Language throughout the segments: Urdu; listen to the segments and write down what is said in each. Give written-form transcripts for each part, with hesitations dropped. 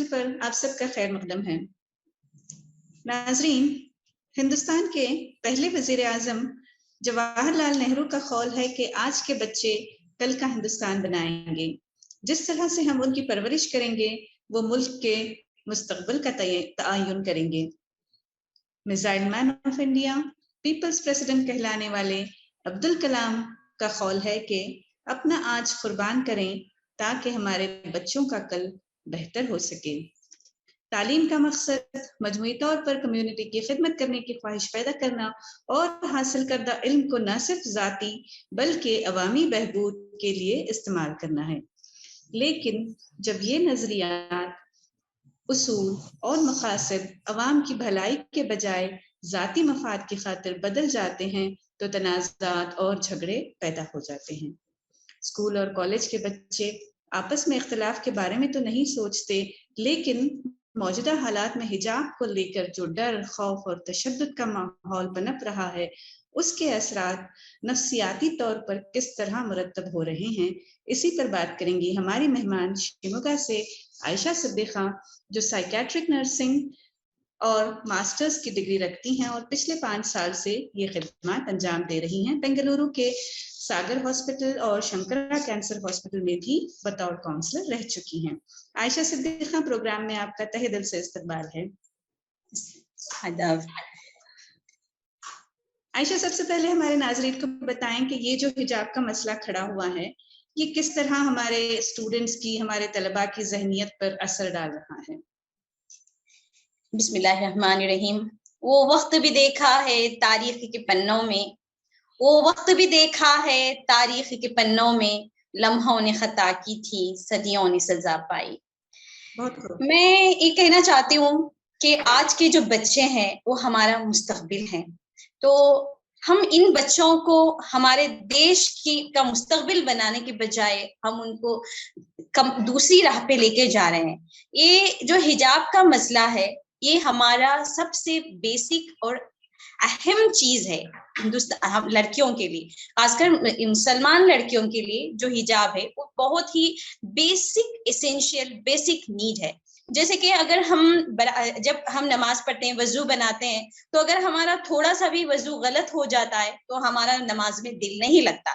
پر آپ سب کا خیر مقدم ہے۔ ناظرین، ہندوستان کے پہلے وزیر اعظم جواہر لال نہرو کا قول ہے کہ آج کے بچے کل کا ہندوستان بنائیں گے۔ جس طرح سے ہم ان کی پرورش کریں گے وہ ملک کے مستقبل کا تعین کریں گے۔ Missile man of India, people's president کہلانے والے عبدالکلام کا قول ہے کہ اپنا آج قربان کریں تاکہ ہمارے بچوں کا کل بہتر ہو سکے۔ تعلیم کا مقصد مجموعی طور پر کمیونٹی کی خدمت کرنے کی خواہش پیدا کرنا اور حاصل کردہ علم کو نہ صرف ذاتی بلکہ عوامی بہبود کے لیے استعمال کرنا ہے۔ لیکن جب یہ نظریات، اصول اور مقاصد عوام کی بھلائی کے بجائے ذاتی مفاد کی خاطر بدل جاتے ہیں تو تنازعات اور جھگڑے پیدا ہو جاتے ہیں۔ اسکول اور کالج کے بچے آپس میں اختلاف کے بارے میں تو نہیں سوچتے، لیکن موجودہ حالات میں حجاب کو لے کر جو ڈر، خوف اور تشدد کا ماحول پنپ رہا ہے، اس کے اثرات نفسیاتی طور پر کس طرح مرتب ہو رہے ہیں، اسی پر بات کریں گی ہماری مہمان شیموگا سے عائشہ صدیقہ، جو سائیکیٹرک نرسنگ اور ماسٹرز کی ڈگری رکھتی ہیں اور پچھلے 5 سال سے یہ خدمات انجام دے رہی ہیں۔ بنگلورو کے ساگر ہاسپٹل اور شنکرا کینسر ہاسپٹل میں بھی بطور کاؤنسلر رہ چکی ہیں۔ عائشہ صدیقہ، پروگرام میں آپ کا تہہ دل سے استقبال ہے۔ عائشہ، سب سے پہلے ہمارے ناظرین کو بتائیں کہ یہ جو حجاب کا مسئلہ کھڑا ہوا ہے، یہ کس طرح ہمارے اسٹوڈنٹس کی، ہمارے طلباء کی ذہنیت پر اثر ڈال رہا ہے؟ بسم اللہ الرحمن الرحیم۔ وہ وقت بھی دیکھا ہے تاریخ کے پنوں میں، وہ وقت بھی دیکھا ہے تاریخ کے پنوں میں، لمحوں نے خطا کی تھی، صدیوں نے سزا پائی۔ میں یہ کہنا چاہتی ہوں کہ آج کے جو بچے ہیں وہ ہمارا مستقبل ہیں، تو ہم ان بچوں کو ہمارے دیش کا مستقبل بنانے کے بجائے ہم ان کو دوسری راہ پہ لے کے جا رہے ہیں۔ یہ جو حجاب کا مسئلہ ہے، یہ ہمارا سب سے بیسک اور اہم چیز ہے ہندوستان لڑکیوں کے لیے، خاص کر مسلمان لڑکیوں کے لیے جو حجاب ہے وہ بہت ہی بیسک ایسینشیل بیسک نیڈ ہے۔ جیسے کہ اگر جب ہم نماز پڑھتے ہیں، وضو بناتے ہیں، تو اگر ہمارا تھوڑا سا بھی وضو غلط ہو جاتا ہے تو ہمارا نماز میں دل نہیں لگتا۔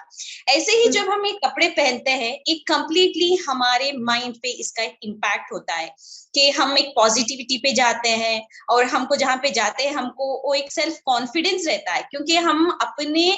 ایسے ہی جب ہم ایک کپڑے پہنتے ہیں، ایک کمپلیٹلی ہمارے مائنڈ پہ اس کا ایک امپیکٹ ہوتا ہے کہ ہم ایک پازیٹیوٹی پہ جاتے ہیں، اور ہم کو جہاں پہ جاتے ہیں ہم کو وہ ایک سیلف کانفیڈنس رہتا ہے، کیونکہ ہم اپنے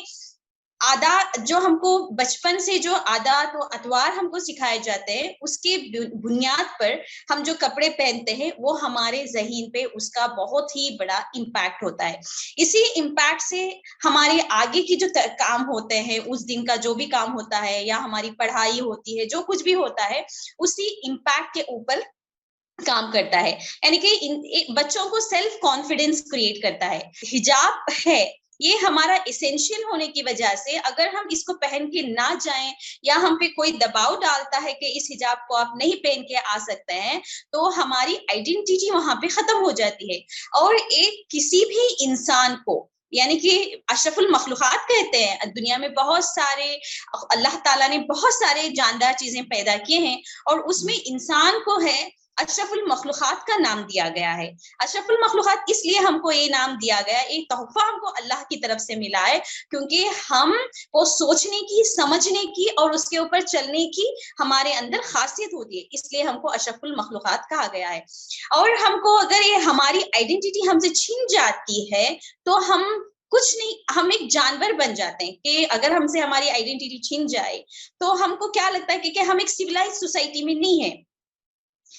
عادات جو ہم کو بچپن سے جو عادات و اطوار ہم کو سکھائے جاتے ہیں، اس کے بنیاد پر ہم جو کپڑے پہنتے ہیں وہ ہمارے ذہن پہ اس کا بہت ہی بڑا امپیکٹ ہوتا ہے۔ اسی امپیکٹ سے ہمارے آگے کی جو کام ہوتے ہیں، اس دن کا جو بھی کام ہوتا ہے یا ہماری پڑھائی ہوتی ہے، جو کچھ بھی ہوتا ہے، اسی امپیکٹ کے اوپر کام کرتا ہے، یعنی کہ بچوں کو سیلف کانفیڈنس کریٹ کرتا ہے۔ حجاب ہے یہ ہمارا ایسینشیل ہونے کی وجہ سے اگر ہم اس کو پہن کے نہ جائیں یا ہم پہ کوئی دباؤ ڈالتا ہے کہ اس حجاب کو آپ نہیں پہن کے آ سکتے ہیں، تو ہماری آئیڈینٹی وہاں پہ ختم ہو جاتی ہے۔ اور ایک کسی بھی انسان کو، یعنی کہ اشرف المخلوقات کہتے ہیں، دنیا میں بہت سارے اللہ تعالیٰ نے بہت سارے جاندار چیزیں پیدا کیے ہیں، اور اس میں انسان کو ہے اشرف المخلوقات کا نام دیا گیا ہے۔ اشرف المخلوقات اس لیے ہم کو یہ نام دیا گیا، ایک تحفہ ہم کو اللہ کی طرف سے ملا ہے، کیونکہ ہم کو سوچنے کی، سمجھنے کی اور اس کے اوپر چلنے کی ہمارے اندر خاصیت ہوتی ہے، اس لیے ہم کو اشرف المخلوقات کہا گیا ہے۔ اور ہم کو اگر یہ ہماری آئیڈینٹی ہم سے چھین جاتی ہے تو ہم کچھ نہیں، ہم ایک جانور بن جاتے ہیں کہ اگر ہم سے ہماری آئیڈینٹی چھین جائے تو ہم کو کیا لگتا ہے کہ ہم ایک سویلائز سوسائٹی میں نہیں ہے۔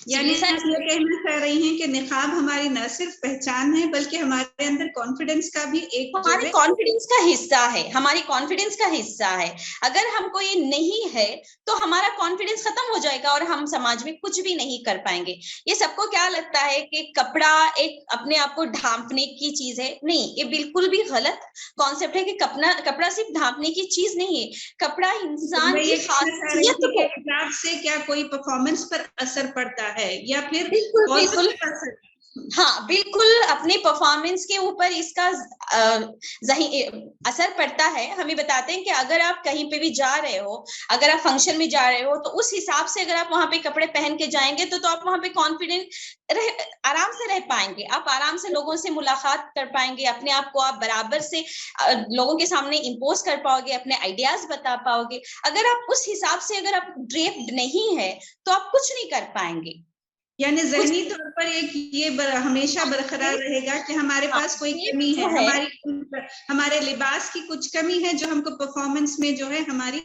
یعنی آپ یہ کہنا چاہ رہی ہیں کہ نقاب ہماری نہ صرف پہچان ہے بلکہ ہمارے اندر کانفیڈنس کا بھی ایک ہماری کانفیڈنس کا حصہ ہے، ہماری کانفیڈنس کا حصہ ہے۔ اگر ہم کو یہ نہیں ہے تو ہمارا کانفیڈنس ختم ہو جائے گا اور ہم سماج میں کچھ بھی نہیں کر پائیں گے۔ یہ سب کو کیا لگتا ہے کہ کپڑا ایک اپنے آپ کو ڈھانپنے کی چیز ہے، نہیں، یہ بالکل بھی غلط کانسیپٹ ہے کہ کپڑا صرف ڈھانپنے کی چیز نہیں ہے، کپڑا انسان کی خاصیت کو سے کیا کوئی پرفارمنس پر اثر پڑتا ہے یا پھر بالکل ہاں بالکل اپنے پرفارمنس کے اوپر اس کا اثر پڑتا ہے. ہمیں بتاتے ہیں کہ اگر آپ کہیں پہ بھی جا رہے ہو, اگر آپ فنکشن میں جا رہے ہو, تو اس حساب سے اگر آپ وہاں پہ کپڑے پہن کے جائیں گے تو آپ وہاں پہ کانفیڈنٹ آرام سے رہ پائیں گے, آپ آرام سے لوگوں سے ملاقات کر پائیں گے, اپنے آپ کو آپ برابر سے لوگوں کے سامنے امپوز کر پاؤ گے, اپنے آئیڈیاز بتا پاؤ گے. اگر آپ اس حساب سے اگر آپ ڈریپڈ نہیں ہے تو آپ کچھ نہیں کر پائیں گے. یعنی ذہنی طور پر ایک یہ ہمیشہ برقرار رہے گا کہ ہمارے پاس کوئی کمی ہے, ہمارے لباس کی کچھ کمی ہے جو ہم کو پرفارمنس میں جو ہے ہماری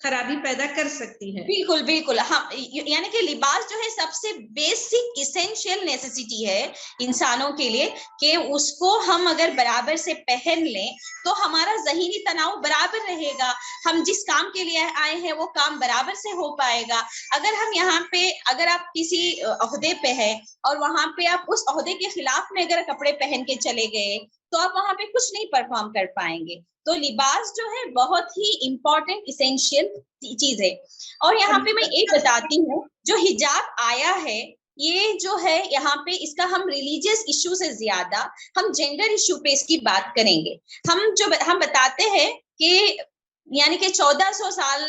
خرابی پیدا کر سکتی ہے. بالکل بالکل, ہم یعنی کہ لباس جو ہے سب سے بیسک ایسینشیل نیسیسٹی ہے انسانوں کے لیے, کہ اس کو ہم اگر برابر سے پہن لیں تو ہمارا ذہنی تناؤ برابر رہے گا, ہم جس کام کے لیے آئے ہیں وہ کام برابر سے ہو پائے گا. اگر ہم یہاں پہ, اگر آپ کسی عہدے پہ ہے اور وہاں پہ آپ اس عہدے کے خلاف میں اگر کپڑے پہن کے چلے گئے تو آپ وہاں پہ کچھ نہیں پرفارم کر پائیں گے. تو لباس جو ہے بہت ہی امپورٹنٹ ایسینشیل چیز ہے. اور یہاں پہ میں ایک بتاتی ہوں, جو حجاب آیا ہے یہ جو ہے یہاں پہ اس کا ہم ریلیجیس ایشو سے زیادہ ہم جینڈر ایشو پہ اس کی بات کریں گے. ہم بتاتے ہیں کہ یعنی کہ 1400 سال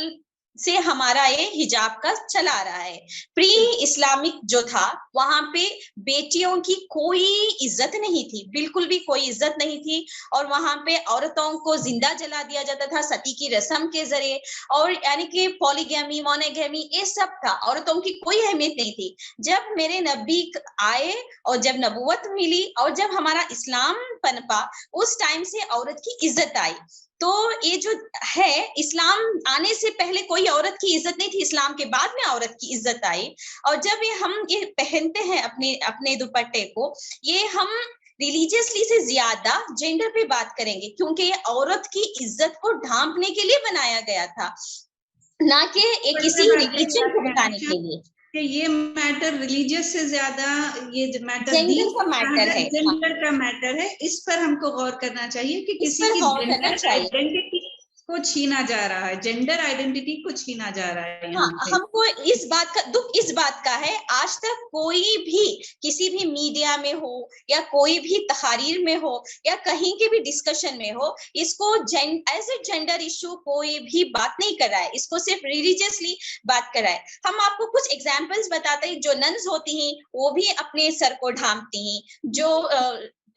سے ہمارا یہ حجاب کا چلا رہا ہے. پری اسلامک جو تھا وہاں پہ بیٹیوں کی کوئی عزت نہیں تھی, بالکل بھی کوئی عزت نہیں تھی, اور وہاں پہ عورتوں کو زندہ جلا دیا جاتا تھا ستی کی رسم کے ذریعے, اور یعنی کہ پولیگیمی مونوگیمی یہ سب تھا, عورتوں کی کوئی اہمیت نہیں تھی. جب میرے نبی آئے اور جب نبوت ملی اور جب ہمارا اسلام پنپا, اس ٹائم سے عورت کی عزت آئی. تو یہ جو ہے اسلام آنے سے پہلے کوئی عورت کی عزت نہیں تھی, اسلام کے بعد میں عورت کی عزت آئی. اور جب ہم یہ پہنتے ہیں اپنے دوپٹے کو, یہ ہم ریلیجیسلی سے زیادہ جینڈر پہ بات کریں گے, کیونکہ یہ عورت کی عزت کو ڈھانپنے کے لیے بنایا گیا تھا, نہ کہ ایک کسی ریلیجن کو بتانے کے لیے. کہ یہ میٹر ریلیجیس سے زیادہ یہ میٹر جینڈر کا میٹر ہے, جینڈر کا میٹر ہے. اس پر ہم کو غور کرنا چاہیے کہ کسی کی جینڈر آئیڈینٹی کو چھینا جا رہا ہے, جینڈر آئیڈینٹی کو چھینا جا رہا ہے. ہم کو اس بات کا دکھ اس بات کا ہے, آج تک کوئی بھی کسی بھی میڈیا میں ہو یا کوئی بھی تحریر میں ہو یا کہیں کے بھی ڈسکشن میں ہو, اس کو ایز اے جینڈر ایشو کوئی بھی بات نہیں کر رہا ہے, اس کو صرف ریلیجیسلی بات کر رہا ہے. ہم آپ کو کچھ ایگزامپلس بتاتے ہیں. جو ننز ہوتی ہیں وہ بھی اپنے سر کو ڈھانپتی ہیں, جو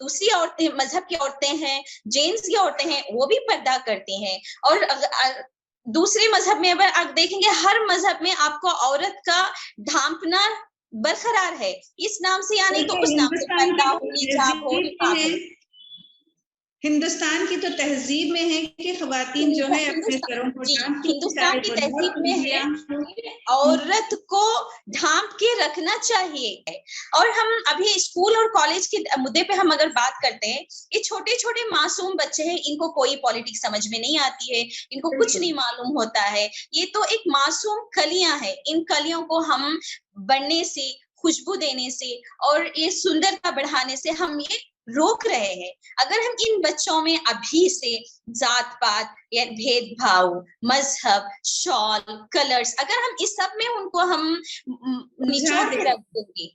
دوسری عورتیں مذہب کی عورتیں ہیں, جینس کی عورتیں ہیں, وہ بھی پردہ کرتی ہیں. اور دوسرے مذہب میں اگر آپ دیکھیں گے, ہر مذہب میں آپ کو عورت کا ڈھانپنا برقرار ہے, اس نام سے یعنی تو اس نام سے پردہ ہو, حجاب ہو, نقاب ہو. ہندوستان کی تو تہذیب میں ہے کہ خواتین جو ہے اپنے سروں کو ہندوستان کی تہذیب میں ہے عورت کو ڈھانپ کے رکھنا چاہیے. اور ہم ابھی اسکول اور کالج کے مدعے پہ ہم اگر بات کرتے ہیں, یہ چھوٹے چھوٹے معصوم بچے ہیں, ان کو کوئی پالیٹکس سمجھ میں نہیں آتی ہے, ان کو کچھ نہیں معلوم ہوتا ہے. یہ تو ایک معصوم کلیاں ہیں, ان کلیوں کو ہم بڑھنے سے, خوشبو دینے سے اور یہ سندرتا بڑھانے سے ہم یہ روک رہے ہیں. اگر ہم ان بچوں میں ابھی سے ذات پات یا بھید بھاؤ, مذہب, شال, کلرز, اگر ہم اس سب میں ان کو ہم نچوڑ کے رکھ دیں گے,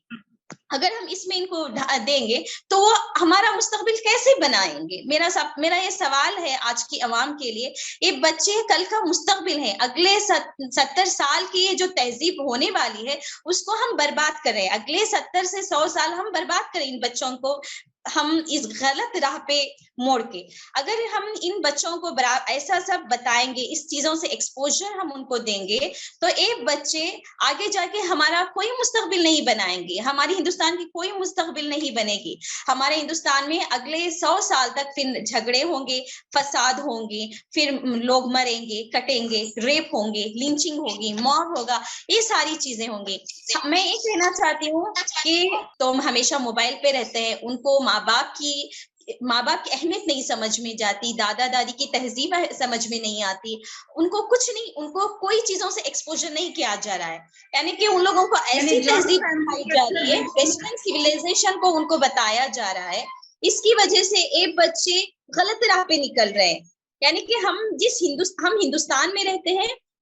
اگر ہم اس میں ان کو دیں گے تو وہ ہمارا مستقبل کیسے بنائیں گے؟ میرا یہ سوال ہے آج کی عوام کے لیے. یہ بچے کل کا مستقبل ہے, اگلے 70 سال کی یہ جو تہذیب ہونے والی ہے اس کو ہم برباد کر رہے ہیں. اگلے 70 سے 100 سال ہم برباد کریں ان بچوں کو, ہم اس غلط راہ پہ موڑ کے. اگر ہم ان بچوں کو ایسا سب بتائیں گے, اس چیزوں سے ایکسپوجر ہم ان کو دیں گے, تو ایک بچے آگے جا کے ہمارا کوئی مستقبل نہیں بنائیں گے, ہماری ہندوستان کی کوئی مستقبل نہیں بنے گی. ہمارے ہندوستان میں اگلے 100 سال تک پھر جھگڑے ہوں گے, فساد ہوں گے, پھر لوگ مریں گے, کٹیں گے, ریپ ہوں گے, لنچنگ ہوگی, موب ہوگا, یہ ساری چیزیں ہوں گی. میں یہ کہنا چاہتی ہوں کہ تم ہمیشہ موبائل پہ رہتے ہیں, ان کو ماں باپ کی اہمیت نہیں سمجھ میں جاتی, دادا دادی کی تہذیب سمجھ میں نہیں آتی, ان کو کچھ نہیں, ان کو کوئی چیزوں سے ایکسپوجر نہیں کیا جا رہا ہے. یعنی کہ ان لوگوں کو ایسی تہذیب بتائی جا رہی ہے, ویسٹرن سویلائزیشن کو ان کو بتایا جا رہا ہے. اس کی وجہ سے ایک بچے غلط راہ پہ نکل رہے ہیں. یعنی کہ ہم ہندوستان میں رہتے ہیں,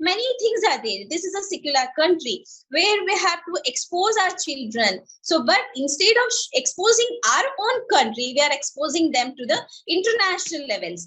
many things are there. This is a secular country where we have to expose our children. So, but instead of exposing our own country, we are exposing them to the international levels.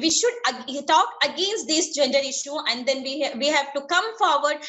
we should talk against this gender issue and then we have to come forward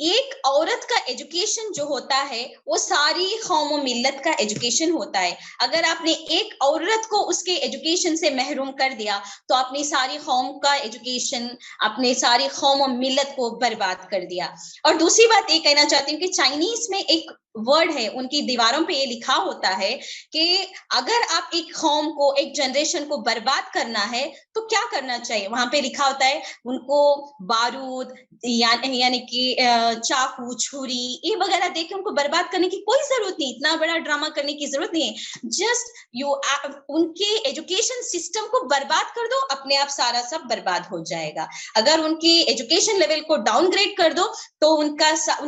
ایک عورت کا ایجوکیشن جو ہوتا ہے وہ ساری قوم و ملت کا ایجوکیشن ہوتا ہے. اگر آپ نے ایک عورت کو اس کے ایجوکیشن سے محروم کر دیا تو اپنی ساری قوم کا ایجوکیشن، اپنے ساری قوم و ملت کو برباد کر دیا. اور دوسری بات یہ کہنا چاہتی ہوں کہ چائنیز میں ایک ورڈ ہے، ان کی دیواروں پہ یہ لکھا ہوتا ہے کہ اگر آپ ایک قوم کو، ایک جنریشن کو برباد کرنا ہے تو کیا کرنا چاہیے. وہاں پہ لکھا ہوتا ہے ان کو بارود یعنی کہ چاقو، چھری یہ وغیرہ دے کے ان کو برباد کرنے کی کوئی ضرورت نہیں، اتنا بڑا ڈرامہ کرنے کی ضرورت نہیں ہے. جسٹ ان کے ایجوکیشن سسٹم کو برباد کر دو، اپنے آپ سارا سب برباد ہو جائے گا. اگر ان کی ایجوکیشن لیول کو ڈاؤن گریڈ کر دو تو ان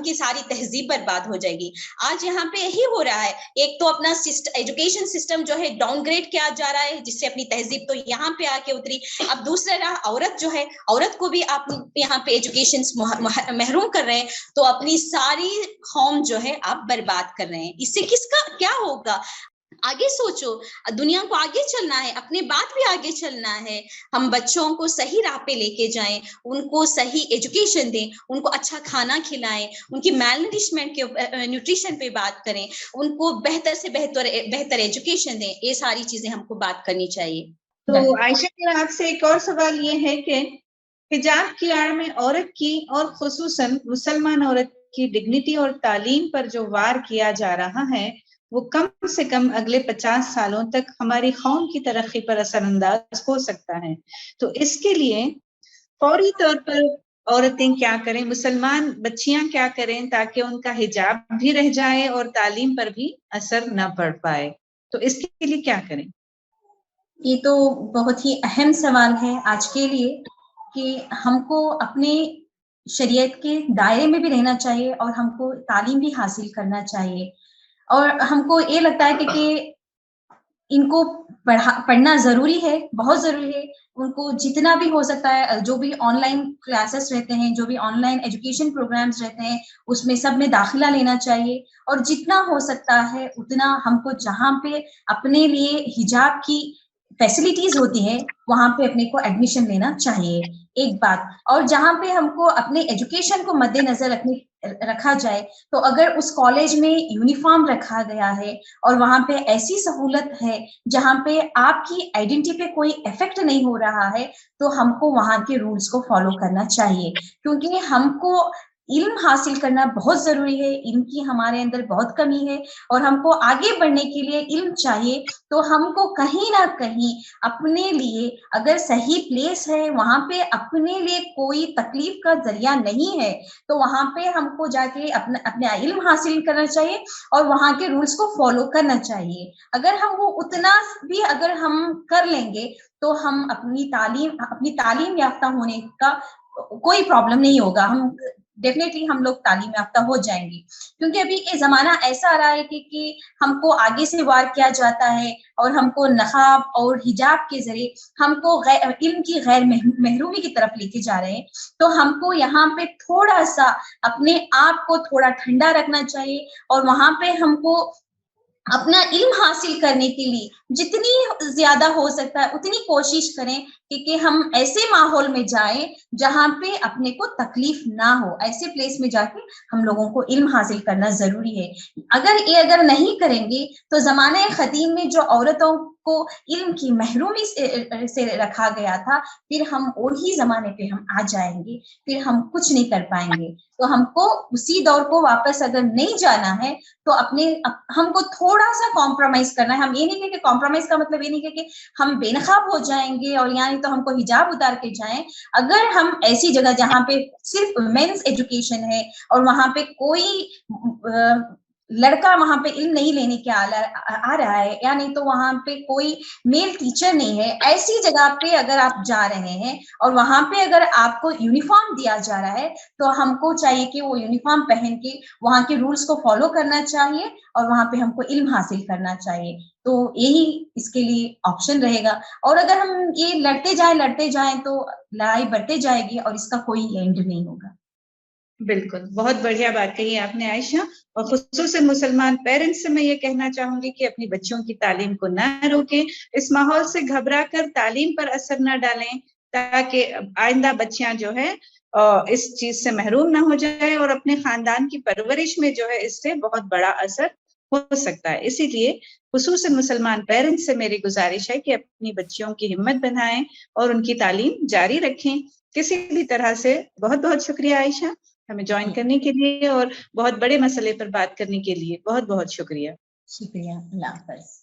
کی ساری تہذیب برباد ہو جائے گی. آج یہاں پہ یہی ہو رہا ہے، ایک تو اپنا ایجوکیشن سسٹم جو ہے ڈاؤن گریڈ کیا جا رہا ہے، جس سے اپنی تہذیب تو یہاں پہ آ کے اتری. اب دوسرا رہا عورت جو ہے، عورت کو بھی آپ یہاں پہ ایجوکیشن محروم کر رہے ہیں تو اپنی ساری قوم جو ہے آپ برباد کر رہے ہیں. اس سے کس کا کیا ہوگا؟ آگے سوچو، دنیا کو آگے چلنا ہے، اپنے بات بھی آگے چلنا ہے. ہم بچوں کو صحیح راہ پہ لے کے جائیں، ان کو صحیح ایجوکیشن دیں، ان کو اچھا کھانا کھلائیں، ان کی میل نریشمنٹ کے نیوٹریشن پہ بات کریں، ان کو بہتر سے بہتر ایجوکیشن دیں. یہ ساری چیزیں ہم کو بات کرنی چاہیے. تو عائشہ میرا آپ سے ایک اور سوال یہ ہے کہ حجاب کی آڑ میں عورت کی اور خصوصاً مسلمان عورت کی ڈگنیٹی اور تعلیم پر جو وار کیا جا رہا ہے وہ کم سے کم اگلے 50 سالوں تک ہماری قوم کی ترقی پر اثر انداز ہو سکتا ہے. تو اس کے لیے فوری طور پر عورتیں کیا کریں، مسلمان بچیاں کیا کریں تاکہ ان کا حجاب بھی رہ جائے اور تعلیم پر بھی اثر نہ پڑ پائے؟ تو اس کے لیے کیا کریں؟ یہ تو بہت ہی اہم سوال ہے آج کے لیے کہ ہم کو اپنے شریعت کے دائرے میں بھی رہنا چاہیے اور ہم کو تعلیم بھی حاصل کرنا چاہیے. اور ہم کو یہ لگتا ہے کہ ان کو پڑھنا ضروری ہے، بہت ضروری ہے. ان کو جتنا بھی ہو سکتا ہے، جو بھی آن لائن کلاسز رہتے ہیں، جو بھی آن لائن ایجوکیشن پروگرامز رہتے ہیں، اس میں سب میں داخلہ لینا چاہیے. اور جتنا ہو سکتا ہے اتنا ہم کو جہاں پہ اپنے لیے حجاب کی فیسلٹیز ہوتی ہیں وہاں پہ اپنے کو ایڈمیشن لینا چاہیے. ایک بات. اور جہاں پہ ہم کو اپنے ایجوکیشن کو مد نظر رکھا جائے تو اگر اس کالج میں یونیفارم رکھا گیا ہے اور وہاں پہ ایسی سہولت ہے جہاں پہ آپ کی آئیڈینٹی پہ کوئی افیکٹ نہیں ہو رہا ہے تو ہم کو وہاں کے رولز کو فالو کرنا چاہیے. کیونکہ ہم کو علم حاصل کرنا بہت ضروری ہے. علم کی ہمارے اندر بہت کمی ہے اور ہم کو آگے بڑھنے کے لیے علم چاہیے. تو ہم کو کہیں نہ کہیں اپنے لیے اگر صحیح پلیس ہے، وہاں پہ اپنے لیے کوئی تکلیف کا ذریعہ نہیں ہے تو وہاں پہ ہم کو جا کے اپنا علم حاصل کرنا چاہیے اور وہاں کے رولز کو فالو کرنا چاہیے. اگر ہم وہ اتنا بھی اگر ہم کر لیں گے تو ہم اپنی تعلیم یافتہ ہونے کا کوئی پرابلم نہیں ہوگا. ہم ڈیفینیٹلی ہم لوگ تعلیم یافتہ ہو جائیں گے. کیونکہ ابھی یہ زمانہ ایسا آ رہا ہے کہ ہم کو آگے سے وار کیا جاتا ہے اور ہم کو نقاب اور حجاب کے ذریعے ہم کو علم کی غیر محرومی کی طرف لے کے جا رہے ہیں. تو ہم کو یہاں پہ تھوڑا سا اپنے آپ کو تھوڑا ٹھنڈا رکھنا چاہیے اور وہاں پہ ہم کو اپنا علم حاصل کرنے کے لیے جتنی زیادہ ہو سکتا ہے اتنی کوشش کریں کہ ہم ایسے ماحول میں جائیں جہاں پہ اپنے کو تکلیف نہ ہو. ایسے پلیس میں جا کے ہم لوگوں کو علم حاصل کرنا ضروری ہے. اگر نہیں کریں گے تو زمانہ قدیم میں جو عورتوں کو علم کی محرومی سے رکھا گیا تھا پھر ہم وہی زمانے پہ ہم آ جائیں گے، پھر ہم کچھ نہیں کر پائیں گے. تو ہم کو اسی دور کو واپس اگر نہیں جانا ہے تو ہم کو تھوڑا سا کمپرومائز کرنا ہے. ہم یہ نہیں کہ کمپرومائز کا مطلب یہ نہیں کہ ہم بے نقاب ہو جائیں گے اور یعنی تو ہم کو حجاب اتار کے جائیں. اگر ہم ایسی جگہ جہاں پہ صرف مینس ایجوکیشن ہے اور وہاں پہ کوئی لڑکا وہاں پہ علم نہیں لینے کے آ رہا ہے یا نہیں تو وہاں پہ کوئی میل ٹیچر نہیں ہے، ایسی جگہ پہ اگر آپ جا رہے ہیں اور وہاں پہ اگر آپ کو یونیفارم دیا جا رہا ہے تو ہم کو چاہیے کہ وہ یونیفارم پہن کے وہاں کے رولز کو فالو کرنا چاہیے اور وہاں پہ ہم کو علم حاصل کرنا چاہیے. تو یہی اس کے لیے آپشن رہے گا. اور اگر ہم یہ لڑتے جائیں تو لڑائی بڑھتے جائے گی اور اس کا کوئی اینڈ نہیں ہوگا. بالکل، بہت بڑھیا بات کہی آپ نے عائشہ. اور خصوصاً مسلمان پیرنٹس سے میں یہ کہنا چاہوں گی کہ اپنی بچوں کی تعلیم کو نہ روکیں، اس ماحول سے گھبرا کر تعلیم پر اثر نہ ڈالیں تاکہ آئندہ بچیاں جو ہے اس چیز سے محروم نہ ہو جائے اور اپنے خاندان کی پرورش میں جو ہے اس سے بہت بڑا اثر ہو سکتا ہے. اسی لیے خصوصاً مسلمان پیرنٹس سے میری گزارش ہے کہ اپنی بچیوں کی ہمت بنائیں اور ان کی تعلیم جاری رکھیں کسی بھی طرح سے. بہت بہت شکریہ عائشہ ہمیں جوائن کرنے کے لیے اور بہت بڑے مسئلے پر بات کرنے کے لیے. بہت بہت شکریہ. شکریہ. اللہ حافظ.